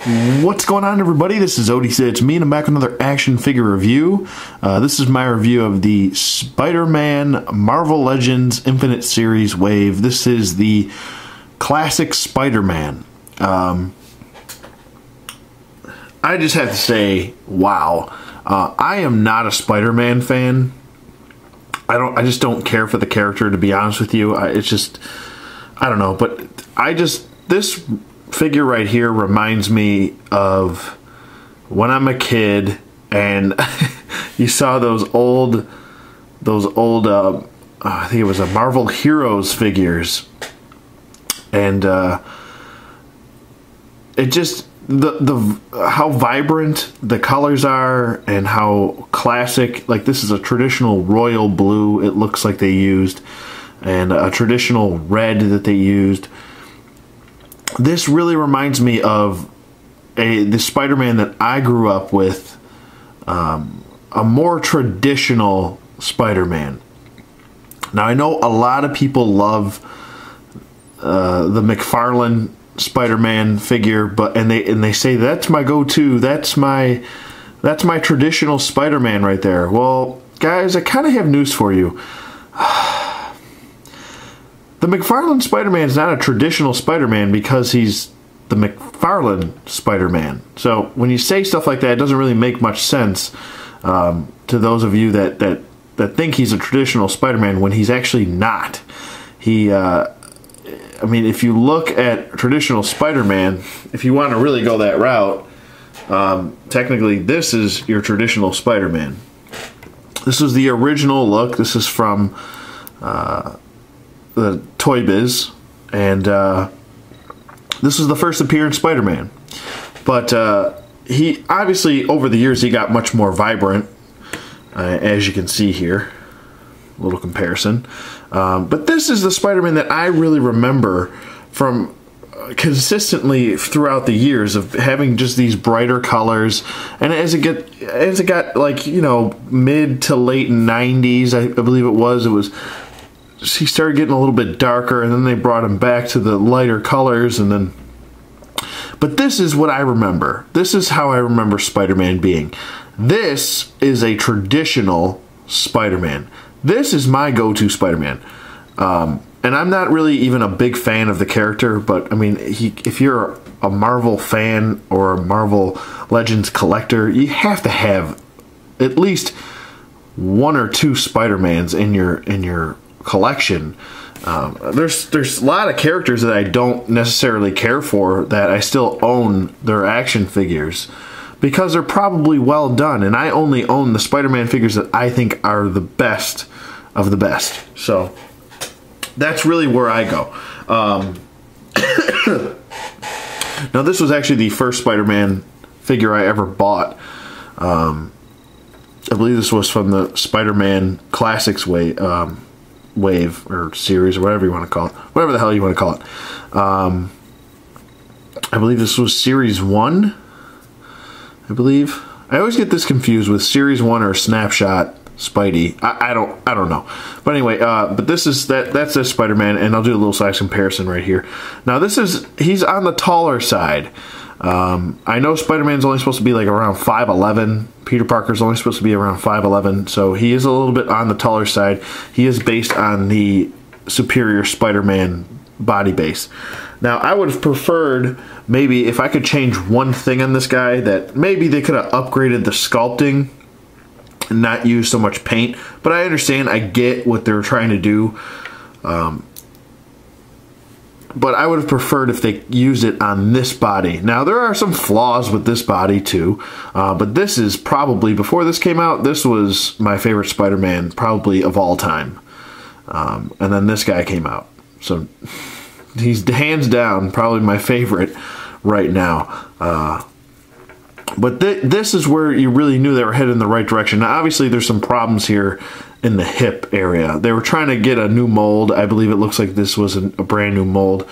What's going on, everybody? This is Odie It's me, and I'm back with another action figure review. This is my review of the Spider-Man Marvel Legends Infinite Series Wave. This is the classic Spider-Man. I just have to say, wow. I am not a Spider-Man fan. I just don't care for the character, to be honest with you. I don't know, but this figure right here reminds me of when I'm a kid and you saw those old I think it was a Marvel Heroes figures, and it just the how vibrant the colors are and how classic. Like, this is a traditional royal blue it looks like they used, and a traditional red that they used. This really reminds me of the Spider-Man that I grew up with, a more traditional Spider-Man. Now, I know a lot of people love the McFarlane Spider-Man figure, and they say that's my go-to, that's my traditional Spider-Man right there. Well, guys, I kind of have news for you. The McFarlane Spider-Man is not a traditional Spider-Man because he's the McFarlane Spider-Man. So when you say stuff like that, it doesn't really make much sense to those of you that think he's a traditional Spider-Man when he's actually not. I mean, if you look at traditional Spider-Man, if you want to really go that route, technically this is your traditional Spider-Man. This was the original look. This is from the Toy Biz, and this was the first appearance Spider-Man. But he obviously, over the years, he got much more vibrant, as you can see here. A little comparison. But this is the Spider-Man that I really remember from consistently throughout the years of having just these brighter colors. And as it got like, you know, mid to late 90s, I believe it was he started getting a little bit darker, and then they brought him back to the lighter colors, and then. But this is what I remember. This is how I remember Spider-Man being. This is a traditional Spider-Man. This is my go-to Spider-Man. And I'm not really even a big fan of the character, but I mean, if you're a Marvel fan or a Marvel Legends collector, you have to have at least one or two Spider-Mans in your collection. There's a lot of characters that I don't necessarily care for that I still own their action figures because they're probably well done, and I only own the Spider-Man figures that I think are the best of the best. So that's really where I go. Now, this was actually the first Spider-Man figure I ever bought. I believe this was from the Spider-Man Classics wave or series, or whatever you want to call it. Whatever the hell you want to call it. I believe this was Series 1. I believe. I always get this confused with Series 1 or Snapshot Spidey. I don't know. But anyway, but that's this Spider-Man, and I'll do a little size comparison right here. Now, he's on the taller side. I know Spider-Man's only supposed to be like around 5'11". Peter Parker's only supposed to be around 5'11", so he is a little bit on the taller side. He is based on the Superior Spider-Man body base. Now, I would have preferred, maybe, if I could change one thing on this guy, that maybe they could have upgraded the sculpting and not use so much paint. But I understand, I get what they're trying to do. But I would have preferred if they used it on this body. Now, there are some flaws with this body, too. But this is probably, before this came out, this was my favorite Spider-Man, probably of all time. And then this guy came out. So, he's hands down probably my favorite right now. But this is where you really knew they were headed in the right direction. Now, obviously, there's some problems here in the hip area. They were trying to get a new mold. I believe it looks like this was a brand new mold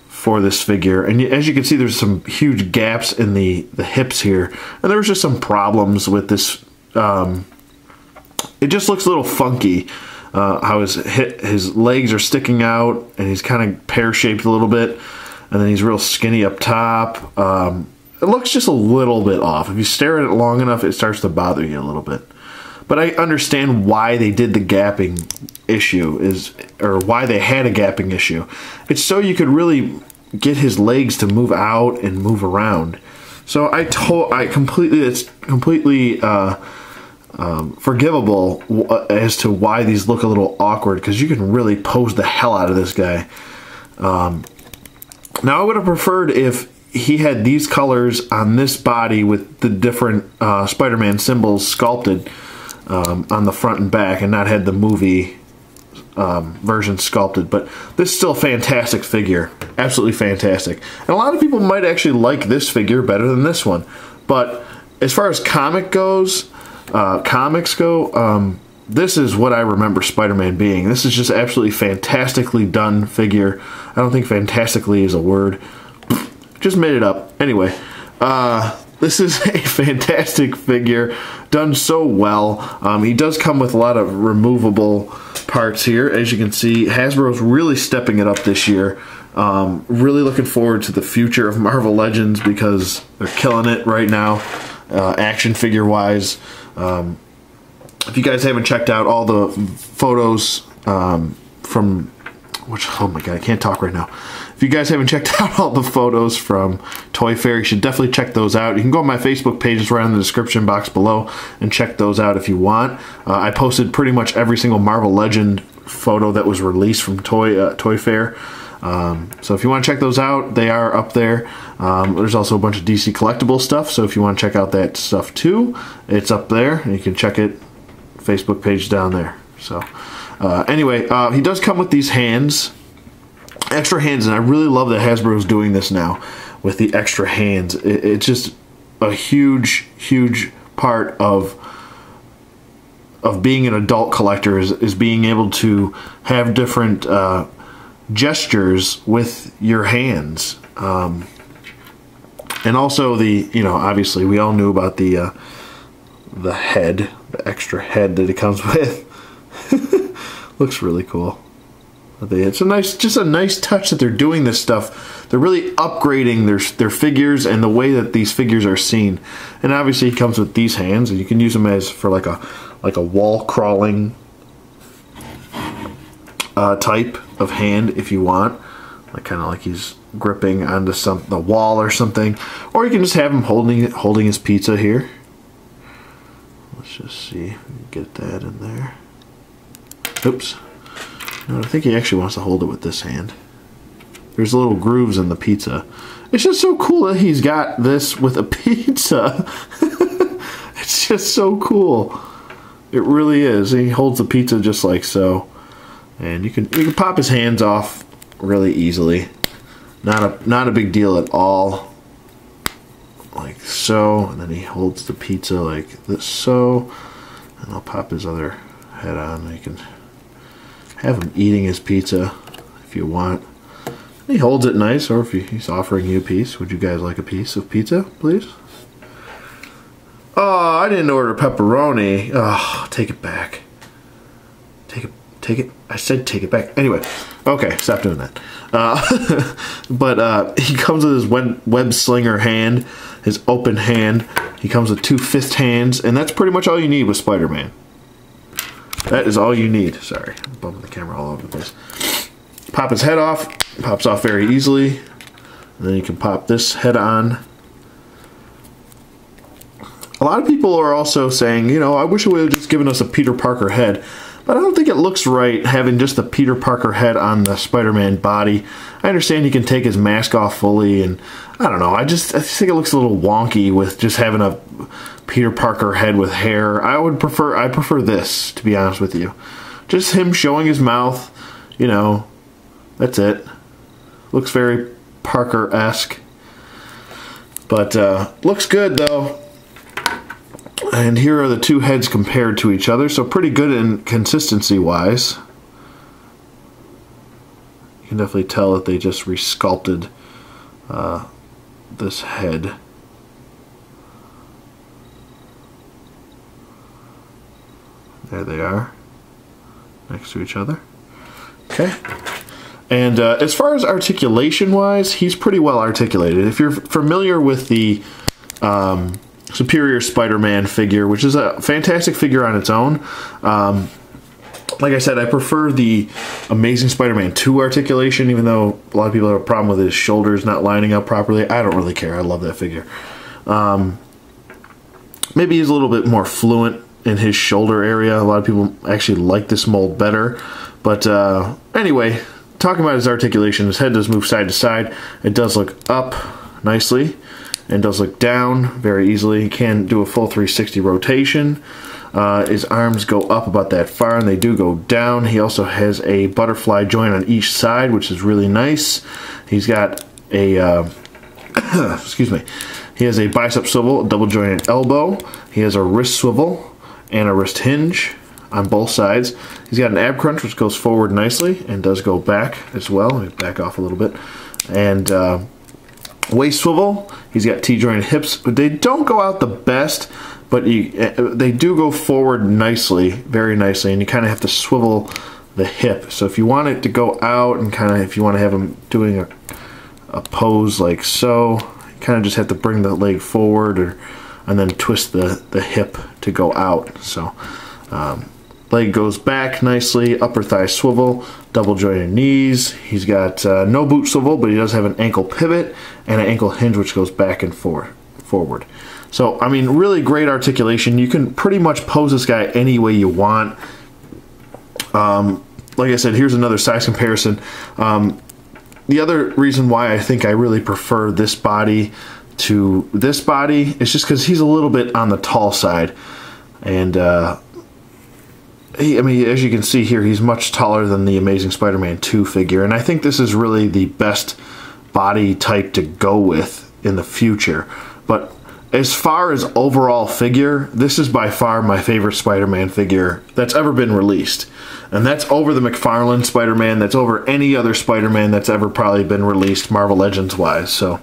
for this figure. And as you can see, there's some huge gaps in the hips here. And there was just some problems with this. It just looks a little funky. How his legs are sticking out, and he's kind of pear-shaped a little bit. and then he's real skinny up top. It looks just a little bit off. If you stare at it long enough, it starts to bother you a little bit. But I understand why they did the gapping issue, or why they had a gapping issue. It's so you could really get his legs to move out and move around. So it's completely forgivable as to why these look a little awkward, because you can really pose the hell out of this guy. Now I would have preferred if he had these colors on this body with the different Spider-Man symbols sculpted on the front and back, and not had the movie version sculpted. But this is still a fantastic figure. Absolutely fantastic. And a lot of people might actually like this figure better than this one. But as far as comics go, this is what I remember Spider-Man being. This is just absolutely fantastically done figure. I don't think fantastically is a word. Just made it up. Anyway, this is a fantastic figure, done so well. He does come with a lot of removable parts here. As you can see, Hasbro's really stepping it up this year. Really looking forward to the future of Marvel Legends, because they're killing it right now, action figure wise. If you guys haven't checked out all the photos from... oh my god, I can't talk right now. If you guys haven't checked out all the photos from Toy Fair, you should definitely check those out. You can go on my Facebook page, it's right in the description box below, and check those out if you want. I posted pretty much every single Marvel Legend photo that was released from Toy Fair. So if you want to check those out, they are up there. There's also a bunch of DC collectible stuff, so if you want to check out that stuff too, it's up there, and you can check it, Facebook page down there. So anyway, he does come with these hands, extra hands, and I really love that Hasbro's doing this now with the extra hands. It's just a huge part of being an adult collector is being able to have different gestures with your hands, and also obviously we all knew about the head, the extra head that it comes with. Looks really cool. It's just a nice touch that they're doing this stuff. They're really upgrading their figures and the way that these figures are seen. And obviously, he comes with these hands, and you can use them as for like a wall crawling type of hand if you want, kind of like he's gripping onto the wall or something. Or you can just have him holding his pizza here. Let's just see if we can get that in there. Oops. No, I think he actually wants to hold it with this hand. There's little grooves in the pizza. It's just so cool that he's got this with a pizza. It's just so cool. It really is. He holds the pizza just like so. And you can pop his hands off really easily. Not a big deal at all. Like so. And then he holds the pizza like this, so. And I'll pop his other head on. You can have him eating his pizza if you want. He holds it nice, or if he's offering you a piece. Would you guys like a piece of pizza, please? Oh, I didn't order pepperoni. Oh, take it back. Take it. I said take it back. Anyway, okay, stop doing that. But he comes with his web slinger hand, his open hand. He comes with 2 fist hands, and that's pretty much all you need with Spider-Man. That is all you need. Sorry, I'm bumping the camera all over the place. Pop his head off. Pops off very easily. And then you can pop this head on. A lot of people are also saying, I wish it would have just given us a Peter Parker head. But I don't think it looks right having just the Peter Parker head on the Spider-Man body. I understand he can take his mask off fully, and I don't know. I just think it looks a little wonky with just having a Peter Parker head with hair. I prefer this, to be honest with you. Just him showing his mouth, that's it. Looks very Parker-esque. But looks good though. And here are the 2 heads compared to each other, so pretty good in consistency wise. You can definitely tell that they just resculpted this head. There they are, next to each other. Okay. And as far as articulation-wise, he's pretty well articulated. If you're familiar with the Superior Spider-Man figure, which is a fantastic figure on its own, like I said, I prefer the Amazing Spider-Man 2 articulation, even though a lot of people have a problem with his shoulders not lining up properly. I don't really care. I love that figure. Maybe he's a little bit more fluent in his shoulder area. A lot of people actually like this mold better. But anyway, talking about his articulation, his head does move side to side. It does look up nicely and does look down very easily. He can do a full 360 rotation. His arms go up about that far, and they do go down. He also has a butterfly joint on each side, which is really nice. He's got a excuse me. He has a bicep swivel, a double jointed elbow. He has a wrist swivel and a wrist hinge on both sides. He's got an ab crunch, which goes forward nicely and does go back as well. Let me back off a little bit. And waist swivel. He's got T-jointed hips, but they don't go out the best, but they do go forward nicely, very nicely, and you kind of have to swivel the hip. So if you want it to go out and kind of, if you want to have him doing a pose like so, you kind of just have to bring the leg forward and then twist the hip to go out. So leg goes back nicely, upper thigh swivel, double jointed knees. He's got no boot swivel, but he does have an ankle pivot and an ankle hinge which goes back and forward. So, I mean, really great articulation. You can pretty much pose this guy any way you want. Like I said, here's another size comparison. The other reason why I think I really prefer this body to this body is just because he's a little bit on the tall side. And I mean, as you can see here, he's much taller than the Amazing Spider-Man 2 figure, and I think this is really the best body type to go with in the future. But as far as overall figure, this is by far my favorite Spider-Man figure that's ever been released. And that's over the McFarlane Spider-Man, that's over any other Spider-Man that's ever probably been released, Marvel Legends-wise. So,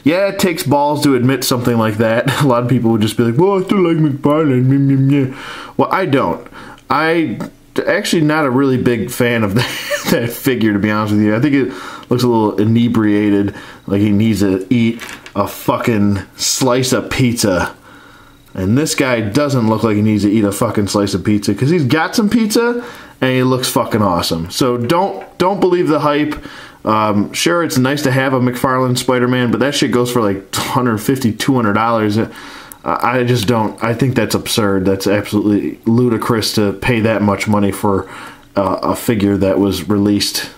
yeah, it takes balls to admit something like that. A lot of people would just be like, well, I still like McFarlane. Well, I don't. I'm actually not a really big fan of that figure, to be honest with you. I think it looks a little inebriated, like he needs to eat a fucking slice of pizza. And this guy doesn't look like he needs to eat a fucking slice of pizza, because he's got some pizza and he looks fucking awesome. So don't believe the hype. Sure, it's nice to have a McFarlane Spider-Man, but that shit goes for like $150, $200. I just don't. I think that's absurd. That's absolutely ludicrous to pay that much money for a figure that was released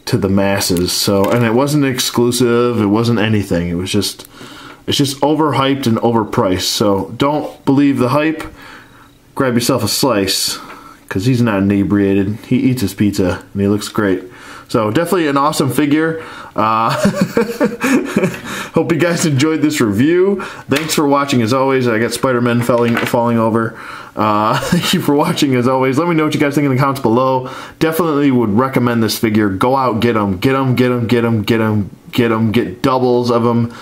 to the masses. So, and it wasn't exclusive. It wasn't anything. It was just, it's just overhyped and overpriced. So don't believe the hype. Grab yourself a slice, because he's not inebriated. He eats his pizza and he looks great. So definitely an awesome figure. Hope you guys enjoyed this review. Thanks for watching as always. I got Spider-Man falling over. Thank you for watching as always. Let me know what you guys think in the comments below. Definitely would recommend this figure. Go out, get them. Get them, get them, get them, get them, get them. Get doubles of them.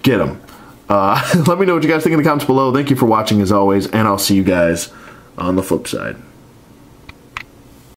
Get them. Let me know what you guys think in the comments below. Thank you for watching as always, and I'll see you guys on the flip side.